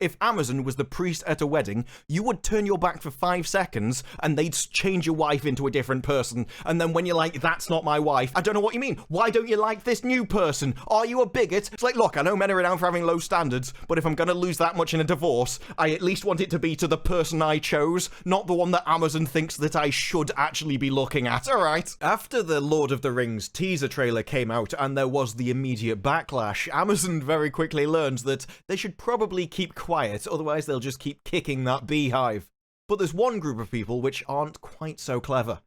If Amazon was the priest at a wedding, you would turn your back for 5 seconds and they'd change your wife into a different person. And then when you're like, that's not my wife, I don't know what you mean. Why don't you like this new person? Are you a bigot? It's like, look, I know men are renowned for having low standards, but if I'm going to lose that much in a divorce, I at least want it to be to the person I chose, not the one that Amazon thinks that I should actually be looking at. All right. After the Lord of the Rings teaser trailer came out and there was the immediate backlash, Amazon very quickly learned that they should probably keep quiet, otherwise they'll just keep kicking that beehive. But there's one group of people which aren't quite so clever.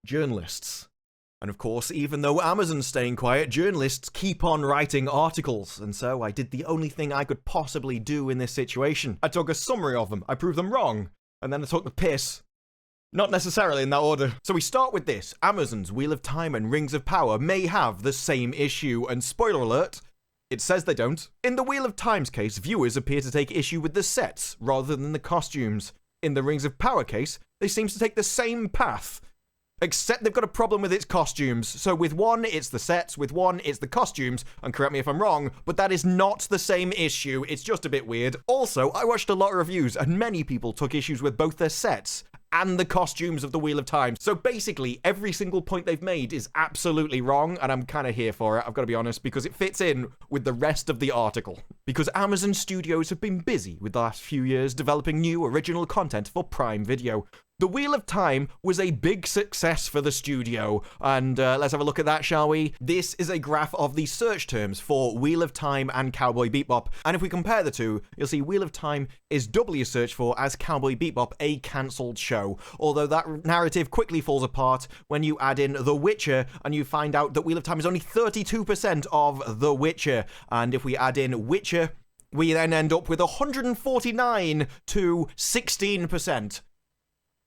Journalists. And of course, even though Amazon's staying quiet, journalists keep on writing articles, and so I did the only thing I could possibly do in this situation. I took a summary of them, I proved them wrong, and then I took the piss. Not necessarily in that order. So we start with this. Amazon's Wheel of Time and Rings of Power may have the same issue, and spoiler alert, it says they don't. In the Wheel of Time's case, viewers appear to take issue with the sets rather than the costumes. In the Rings of Power case, they seem to take the same path, except they've got a problem with its costumes. So with one, it's the sets, with one, it's the costumes, and correct me if I'm wrong, but that is not the same issue, it's just a bit weird. Also, I watched a lot of reviews, and many people took issues with both their sets and the costumes of the Wheel of Time. So basically, every single point they've made is absolutely wrong, and I'm kind of here for it, I've got to be honest, because it fits in with the rest of the article. Because Amazon Studios have been busy with the last few years developing new original content for Prime Video. The Wheel of Time was a big success for the studio, and let's have a look at that, shall we? This is a graph of the search terms for Wheel of Time and Cowboy Bebop, and if we compare the two, you'll see Wheel of Time is doubly as searched for as Cowboy Bebop, a cancelled show, although that narrative quickly falls apart when you add in The Witcher, and you find out that Wheel of Time is only 32% of The Witcher, and if we add in Witcher, we then end up with 149 to 16%.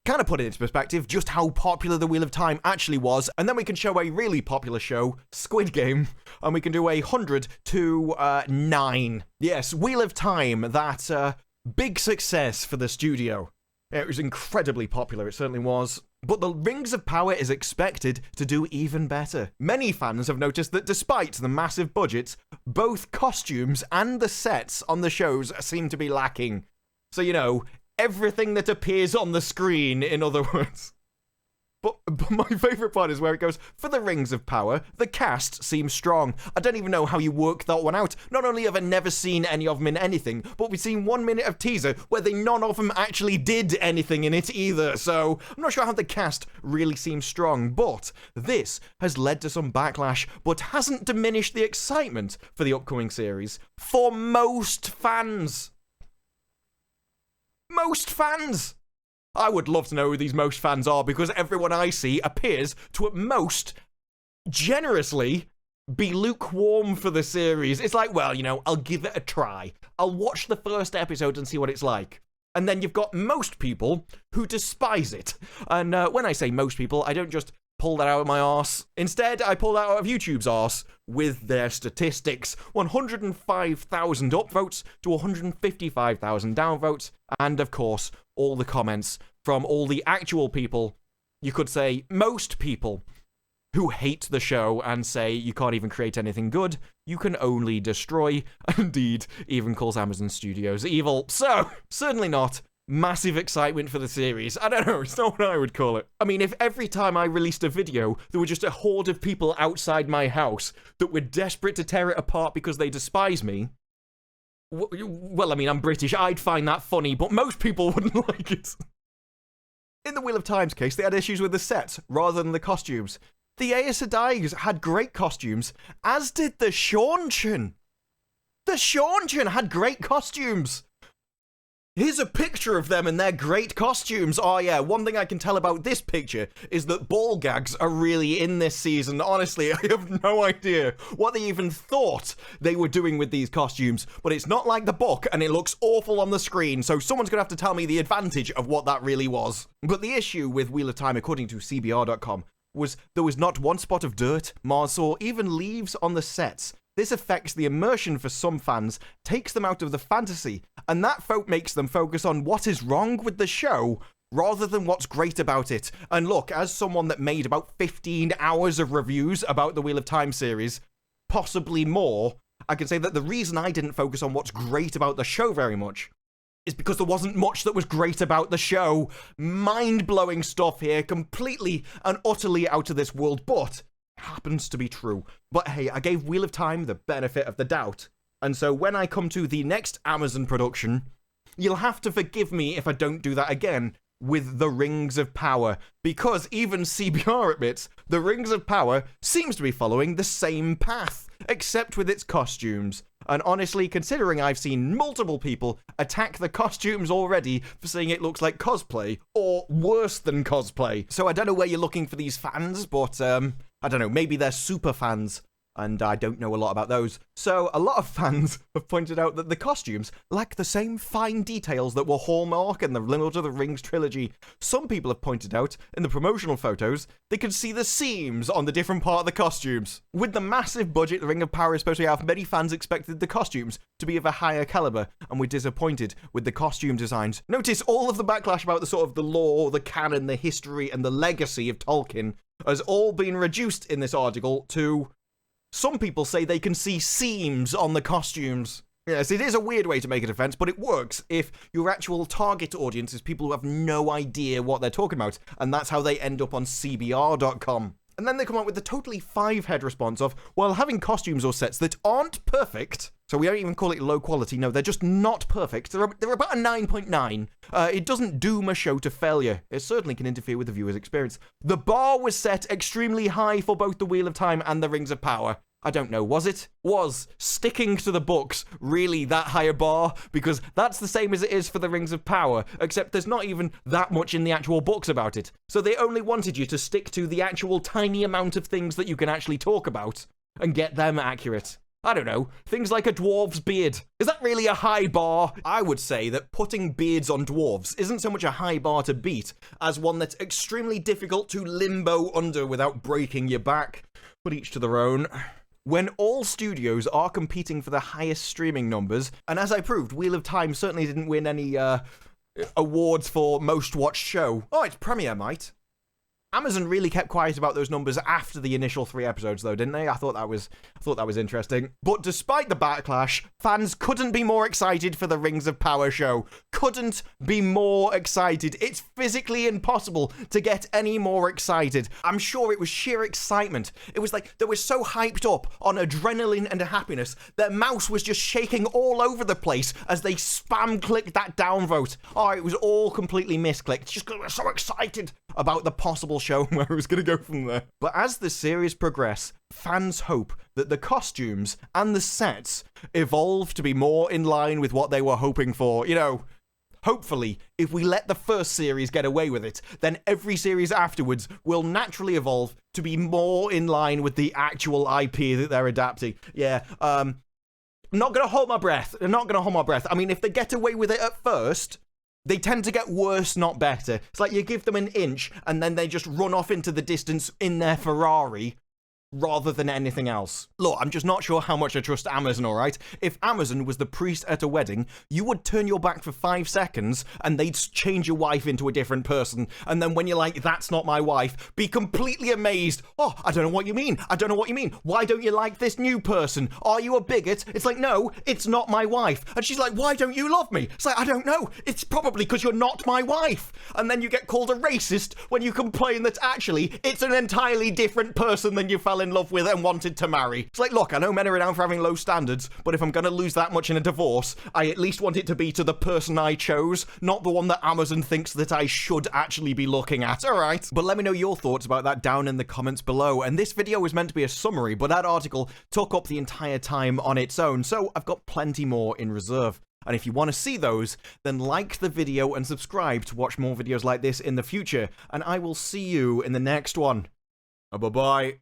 Kind of put it into perspective just how popular the Wheel of Time actually was, and then we can show a really popular show, Squid Game, and we can do 100 to 9. Yes, Wheel of Time, that big success for the studio. It was incredibly popular, it certainly was. But the Rings of Power is expected to do even better. Many fans have noticed that despite the massive budgets, both costumes and the sets on the shows seem to be lacking. So, you know, everything that appears on the screen, in other words. But my favourite part is where it goes, for the Rings of Power, the cast seems strong. I don't even know how you work that one out. Not only have I never seen any of them in anything, but we've seen 1 minute of teaser where none of them actually did anything in it either. So I'm not sure how the cast really seems strong, but this has led to some backlash, but hasn't diminished the excitement for the upcoming series for most fans. Most fans! I would love to know who these most fans are, because everyone I see appears to at most generously be lukewarm for the series. It's like, well, you know, I'll give it a try. I'll watch the first episode and see what it's like. And then you've got most people who despise it. And when I say most people, I don't just pull that out of my arse. Instead, I pull that out of YouTube's arse with their statistics. 105,000 upvotes to 155,000 downvotes. And of course, all the comments from all the actual people, you could say most people, who hate the show and say you can't even create anything good, you can only destroy, and indeed even calls Amazon Studios evil. So, certainly not massive excitement for the series. I don't know, it's not what I would call it. I mean, if every time I released a video, there were just a horde of people outside my house that were desperate to tear it apart because they despise me, well, I mean, I'm British, I'd find that funny, but most people wouldn't like it. In the Wheel of Time's case, they had issues with the sets rather than the costumes. The Aes Sedai's had great costumes, as did the Seanchan. The Seanchan had great costumes. Here's a picture of them in their great costumes. Oh yeah, one thing I can tell about this picture is that ball gags are really in this season. Honestly, I have no idea what they even thought they were doing with these costumes, but it's not like the book and it looks awful on the screen, so someone's gonna have to tell me the advantage of what that really was. But the issue with Wheel of Time, according to CBR.com, was there was not one spot of dirt, moss, or even leaves on the sets. This affects the immersion for some fans, takes them out of the fantasy, and that makes them focus on what is wrong with the show rather than what's great about it. And look, as someone that made about 15 hours of reviews about the Wheel of Time series, possibly more, I can say that the reason I didn't focus on what's great about the show very much is because there wasn't much that was great about the show. Mind-blowing stuff here, completely and utterly out of this world, but happens to be true. But hey, I gave Wheel of Time the benefit of the doubt. And so when I come to the next Amazon production, you'll have to forgive me if I don't do that again with the Rings of Power, because even CBR admits the Rings of Power seems to be following the same path, except with its costumes. And honestly, considering I've seen multiple people attack the costumes already for saying it looks like cosplay, or worse than cosplay. So I don't know where you're looking for these fans, but I don't know, maybe they're super fans, and I don't know a lot about those. So a lot of fans have pointed out that the costumes lack the same fine details that were hallmark in the Lord of the Rings trilogy. Some people have pointed out in the promotional photos they could see the seams on the different part of the costumes. With the massive budget the Ring of Power is supposed to have, many fans expected the costumes to be of a higher caliber, and were disappointed with the costume designs. Notice all of the backlash about the sort of the lore, the canon, the history, and the legacy of Tolkien has all been reduced in this article to some people say they can see seams on the costumes. Yes, it is a weird way to make a defense, but it works if your actual target audience is people who have no idea what they're talking about, and that's how they end up on CBR.com. And then they come out with the totally five-head response of, well, having costumes or sets that aren't perfect, so we don't even call it low quality, no, they're just not perfect. They're about a 9.9. It doesn't doom a show to failure. It certainly can interfere with the viewer's experience. The bar was set extremely high for both the Wheel of Time and the Rings of Power. I don't know, was it? Was sticking to the books really that high a bar? Because that's the same as it is for the Rings of Power, except there's not even that much in the actual books about it. So they only wanted you to stick to the actual tiny amount of things that you can actually talk about and get them accurate. I don't know, things like a dwarf's beard. Is that really a high bar? I would say that putting beards on dwarves isn't so much a high bar to beat as one that's extremely difficult to limbo under without breaking your back. But each to their own. When all studios are competing for the highest streaming numbers, and as I proved, Wheel of Time certainly didn't win any awards for most watched show. Oh, it's premiere, mate. Amazon really kept quiet about those numbers after the initial 3 episodes, though, didn't they? I thought that was interesting. But despite the backlash, fans couldn't be more excited for the Rings of Power show. Couldn't be more excited. It's physically impossible to get any more excited. I'm sure it was sheer excitement. It was like they were so hyped up on adrenaline and happiness, their mouse was just shaking all over the place as they spam clicked that downvote. Oh, it was all completely misclicked. Just because we're so excited about the possible show and where it was going to go from there. But as the series progress, fans hope that the costumes and the sets evolve to be more in line with what they were hoping for. You know, hopefully, if we let the first series get away with it, then every series afterwards will naturally evolve to be more in line with the actual IP that they're adapting. Yeah, I'm not going to hold my breath. I mean, if they get away with it at first, they tend to get worse, not better. It's like you give them an inch and then they just run off into the distance in their Ferrari rather than anything else. Look, I'm just not sure how much I trust Amazon, alright? If Amazon was the priest at a wedding, you would turn your back for 5 seconds and they'd change your wife into a different person. And then when you're like, that's not my wife, be completely amazed. Oh, I don't know what you mean. Why don't you like this new person? Are you a bigot? It's like, no, it's not my wife. And she's like, why don't you love me? It's like, I don't know. It's probably because you're not my wife. And then you get called a racist when you complain that actually it's an entirely different person than you fell in love with and wanted to marry. It's like, look, I know men are renowned for having low standards, but if I'm gonna lose that much in a divorce, I at least want it to be to the person I chose, not the one that Amazon thinks that I should actually be looking at, alright? But let me know your thoughts about that down in the comments below. And this video was meant to be a summary, but that article took up the entire time on its own, so I've got plenty more in reserve. And if you want to see those, then like the video and subscribe to watch more videos like this in the future, and I will see you in the next one. Bye-bye.